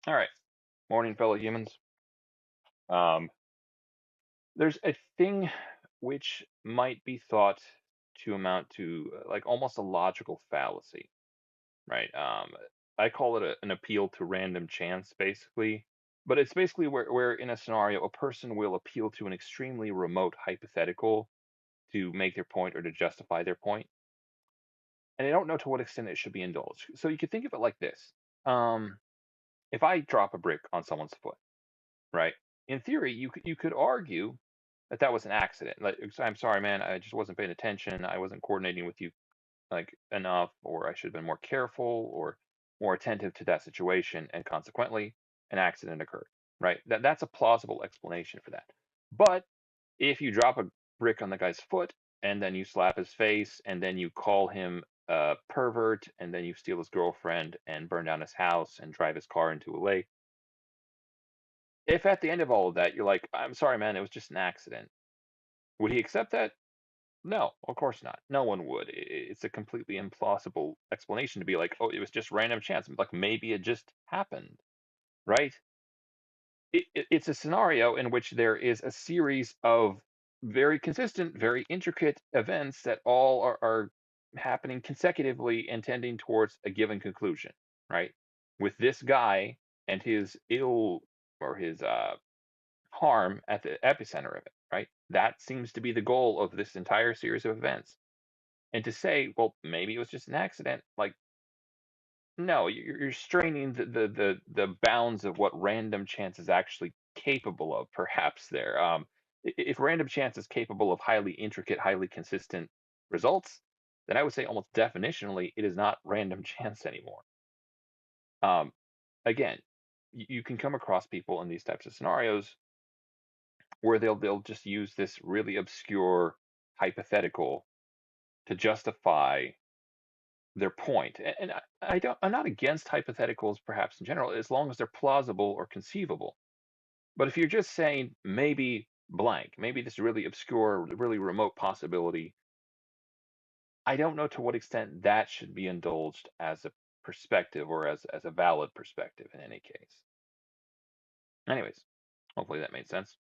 All right. Morning, fellow humans. Um, there's a thing which might be thought to amount to like almost a logical fallacy, right? I call it an appeal to random chance, basically. But it's basically where in a scenario, a person will appeal to an extremely remote hypothetical to make their point or to justify their point. And I don't know to what extent it should be indulged. So you could think of it like this. Um, if I drop a brick on someone's foot, right? In theory, you could argue that that was an accident. Like, I'm sorry, man, I just wasn't paying attention. I wasn't coordinating with you like enough, or I should have been more careful or more attentive to that situation, and consequently, an accident occurred. Right? That's a plausible explanation for that. But if you drop a brick on the guy's foot and then you slap his face and then you call him a pervert and then you steal his girlfriend and burn down his house and drive his car into a lake, if at the end of all of that you're like, I'm sorry, man, it was just an accident, would he accept that? No, of course not. No one would. It's a completely implausible explanation to be like, oh, it was just random chance. Like maybe it just happened, right? It's a scenario in which there is a series of very consistent, very intricate events that all are happening consecutively and tending towards a given conclusion, right? With this guy and his ill or his harm at the epicenter of it, right? That seems to be the goal of this entire series of events. And to say, well, maybe it was just an accident, like, no, you're straining the bounds of what random chance is actually capable of, perhaps there. If random chance is capable of highly intricate, highly consistent results, then I would say almost definitionally it is not random chance anymore. Um, Again, you can come across people in these types of scenarios where they'll just use this really obscure hypothetical to justify their point. And I'm not against hypotheticals perhaps in general, as long as they're plausible or conceivable. But if you're just saying maybe blank, maybe this really obscure, really remote possibility, I don't know to what extent that should be indulged as a perspective or as a valid perspective in any case. Anyways, hopefully that made sense.